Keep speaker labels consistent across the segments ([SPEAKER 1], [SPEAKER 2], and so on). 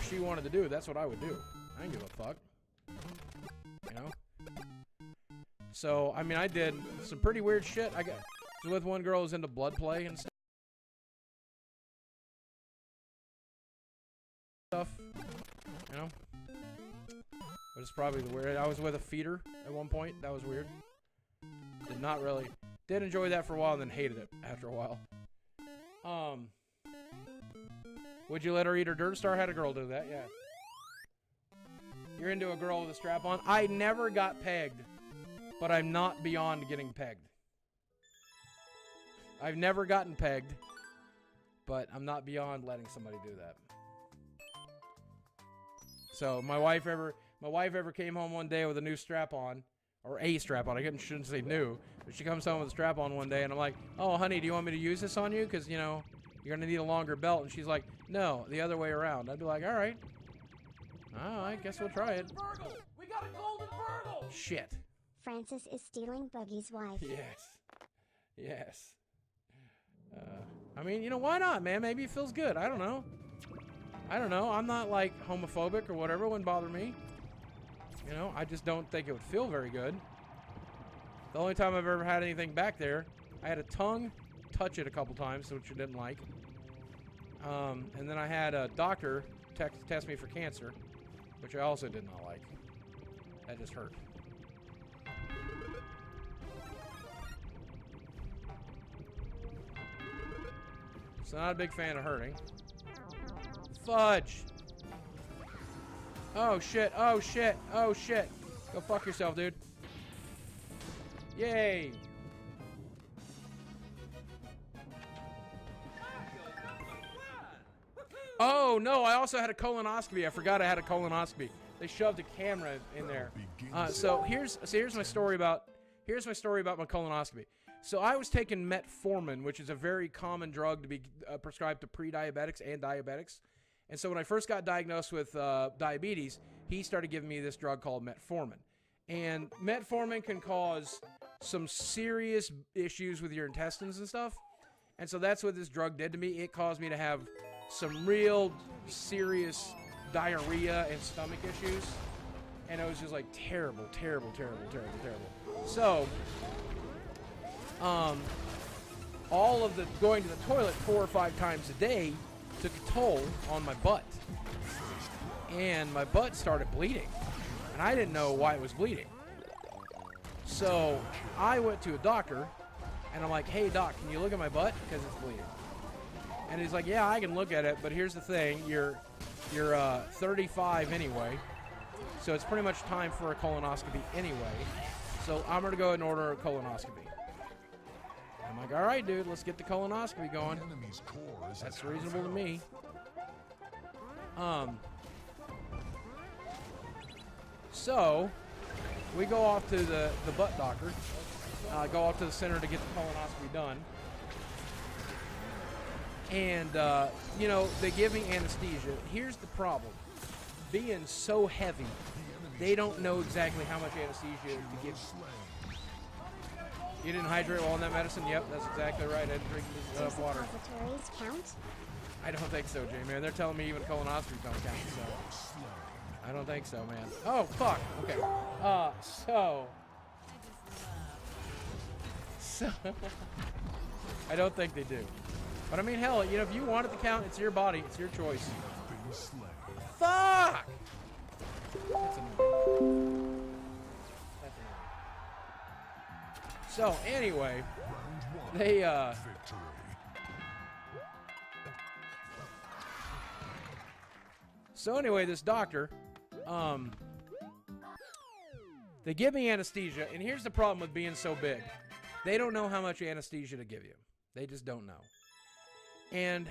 [SPEAKER 1] whatever she wanted to do, that's what I would do. I didn't give a fuck. You know? So, I mean, I did some pretty weird shit. I was with one girl who was into blood play and stuff. You know? But it's probably the weird. I was with a feeder at one point. That was weird. Did enjoy that for a while and then hated it after a while. Would you let her eat her dirt star? Had a girl do that, yeah. You're into a girl with a strap on? I never got pegged, but I'm not beyond getting pegged. I've never gotten pegged, but I'm not beyond letting somebody do that. So my wife ever came home one day with a new strap on, or a strap on. I shouldn't say new, but she comes home with a strap on one day, and I'm like, "Oh, honey, do you want me to use this on you? Because you know you're gonna need a longer belt." And she's like, "No, the other way around." I'd be like, "All right. Oh, I guess we'll try it."
[SPEAKER 2] We got a golden burgle!
[SPEAKER 1] Shit.
[SPEAKER 3] Francis is stealing Boogie's wife.
[SPEAKER 1] Yes. Yes. I mean, you know, why not, man? Maybe it feels good. I don't know. I'm not, like, homophobic or whatever. It wouldn't bother me. You know, I just don't think it would feel very good. The only time I've ever had anything back there, I had a tongue touch it a couple times, which I didn't like. And then I had a doctor test me for cancer, which I also did not like. That just hurt. So not a big fan of hurting. Fudge! Oh shit, oh shit, oh shit. Go fuck yourself, dude. Yay! Oh no, I also had a colonoscopy. I forgot I had a colonoscopy. They shoved a camera in there. So here's my story about my colonoscopy. So I was taking metformin, which is a very common drug to be prescribed to pre-diabetics and diabetics. And so when I first got diagnosed with diabetes, he started giving me this drug called metformin. And metformin can cause some serious issues with your intestines and stuff. And so that's what this drug did to me. It caused me to have some real serious diarrhea and stomach issues. And it was just like terrible, terrible, terrible, terrible, terrible. So, all of the going to the toilet 4 or 5 times a day took a toll on my butt. And my butt started bleeding. And I didn't know why it was bleeding. So I went to a doctor, and I'm like, "Hey doc, can you look at my butt? Because it's bleeding." And he's like, "Yeah, I can look at it, but here's the thing, you're 35 anyway, so it's pretty much time for a colonoscopy anyway. So I'm gonna go ahead and order a colonoscopy." I'm like, "All right, dude, let's get the colonoscopy going." That's reasonable to me. So we go off to the butt doctor, go off to the center to get the colonoscopy done. And, you know, they give me anesthesia. Here's the problem. Being so heavy, they don't know exactly how much anesthesia to give you. You didn't hydrate while on that medicine? Yep, that's exactly right. I didn't drink enough water.
[SPEAKER 3] Suppositories count?
[SPEAKER 1] I don't think so, J-Man. They're telling me even colonoscopy don't count, so... I don't think so, man. Oh, fuck! Okay. So... I don't think they do. But I mean, hell, you know, if you want it to count, it's your body. It's your choice. Fuck! That's annoying. That's annoying. So, anyway, they, So anyway, this doctor, they give me anesthesia, and here's the problem with being so big. They don't know how much anesthesia to give you. They just don't know. And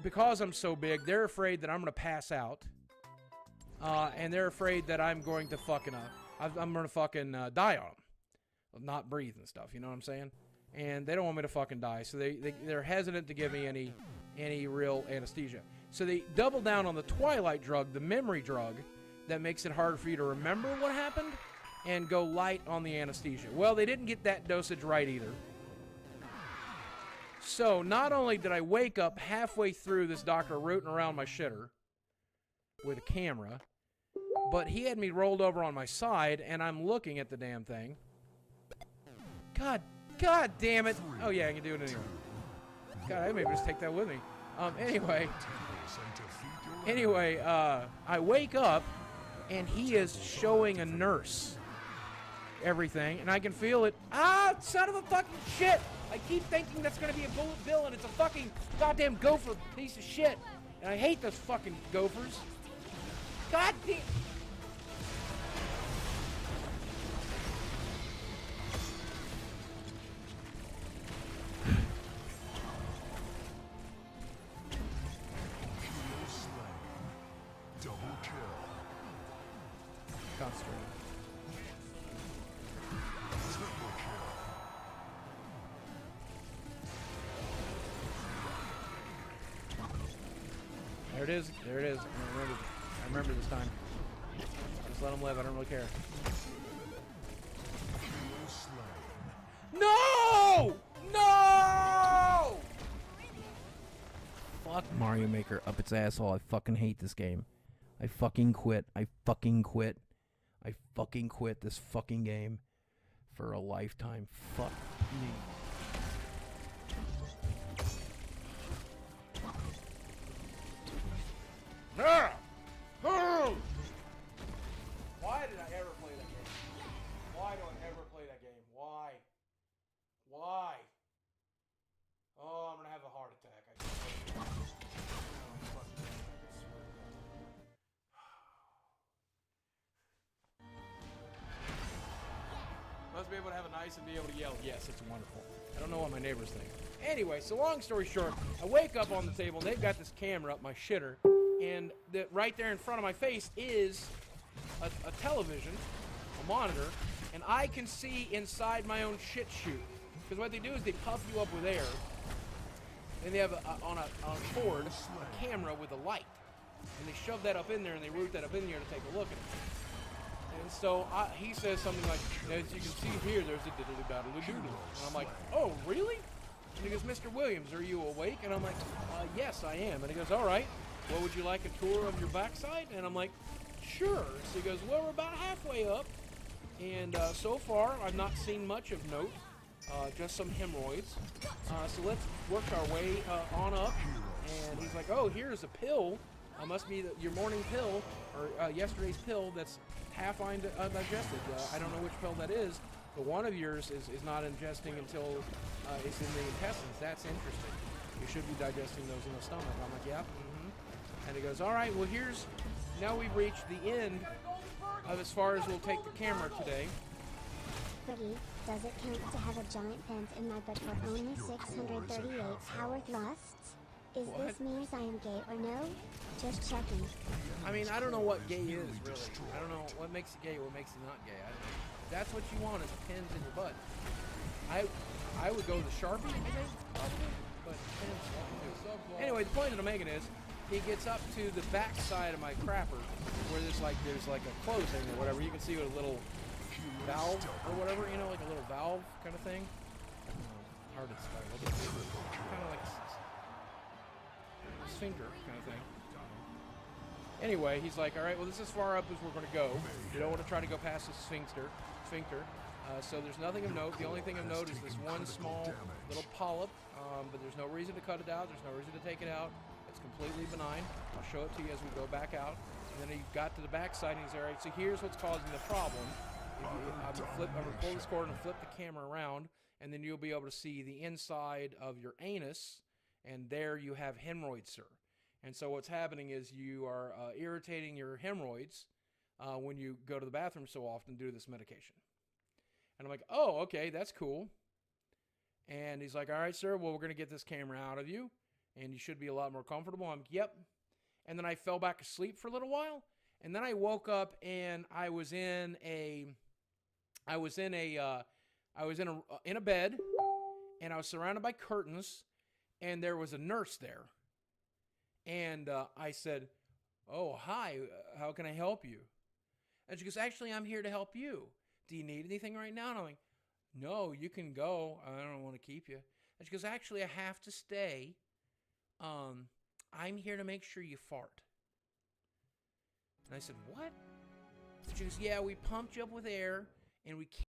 [SPEAKER 1] because I'm so big, they're afraid that I'm going to pass out. And they're afraid that I'm going to fucking, I'm going to fucking die on them. Not breathe and stuff, you know what I'm saying? And they don't want me to fucking die, so they're hesitant to give me any real anesthesia. So they double down on the Twilight drug, the memory drug, that makes it hard for you to remember what happened, and go light on the anesthesia. Well, they didn't get that dosage right either. So not only did I wake up halfway through this doctor rooting around my shitter, with a camera, but he had me rolled over on my side, and I'm looking at the damn thing. God damn it. Oh, yeah, I can do it anyway. God, I maybe just take that with me. Anyway, I wake up, and he is showing a nurse everything, and I can feel it. Ah, son of a fucking shit! I keep thinking that's gonna be a bullet bill, and it's a fucking goddamn gopher piece of shit. And I hate those fucking gophers. God damn. Concentrate. There it is. There it is. I remember this time. Just let him live. I don't really care. No! No! Fuck Mario Maker up its asshole. I fucking hate this game. I fucking quit. I fucking quit. I fucking quit this fucking game for a lifetime. Fuck me. Why did I ever play that game? Why do I ever play that game? Why? Why? Oh, I'm gonna have a heart attack. Must be able to have a nice and be able to yell. Yes, it's wonderful. I don't know what my neighbors think. Anyway, so long story short, I wake up on the table, and they've got this camera up my shitter, and right there in front of my face is a television, a monitor, and I can see inside my own shit chute. Because what they do is they puff you up with air, and they have on a cord a camera with a light, and they shove that up in there, and they root that up in there to take a look at it. And so he says something like, as you can see here, there's a diddly-daddly-doodle. And I'm like, oh, really? And he goes, Mr. Williams, are you awake? And I'm like, yes, I am. And he goes, all right, well, would you like a tour of your backside? And I'm like, sure. So he goes, well, we're about halfway up. And so far, I've not seen much of note, just some hemorrhoids. So let's work our way on up. And he's like, oh, here's a pill. Must be your morning pill, or yesterday's pill that's half undigested. I don't know which pill that is, but one of yours is not ingesting until it's in the intestines. That's interesting. You should be digesting those in the stomach. I'm like, yeah. And he goes, all right, well, now we've reached the end of as far as we'll take the camera today.
[SPEAKER 3] Boogie, does it count to have a giant vent in my butt for only 638 power thrusts? Is
[SPEAKER 1] What?
[SPEAKER 3] this means I am gay or no? Just checking.
[SPEAKER 1] I mean, I don't know what gay is, really. I don't know what makes you gay, what makes you not gay. If that's what you want is pins in your butt. I would go the Sharpie, I think, probably, but pins. Anyway, the point that I'm making is, he gets up to the back side of my crapper, where there's like a closing or whatever. You can see with a little valve or whatever, you know, like a little valve kind of thing. Hard to describe. Kind of like sphincter kind of thing. Anyway, he's like, all right, well, this is as far up as we're going to go. You don't want to try to go past the sphincter. So there's nothing of note. The only thing of note is this one small little polyp, but there's no reason to cut it out. There's no reason to take it out. It's completely benign. I'll show it to you as we go back out. And then he got to the back side, and he's all right, so here's what's causing the problem. I'm going to pull this cord and flip the camera around, and then you'll be able to see the inside of your anus, and there you have hemorrhoids, sir. And so what's happening is you are irritating your hemorrhoids when you go to the bathroom so often due to this medication. And I'm like, oh, okay, that's cool. And he's like, all right, sir, well, we're going to get this camera out of you, and you should be a lot more comfortable. I'm like, yep. And then I fell back asleep for a little while, and then I woke up and I was in a bed, and I was surrounded by curtains, and there was a nurse there. And I said, oh, hi, how can I help you? And she goes, actually, I'm here to help you. Do you need anything right now? And I'm like, no, you can go. I don't want to keep you. And she goes, actually, I have to stay. I'm here to make sure you fart. And I said, what? She goes, yeah, we pumped you up with air, and we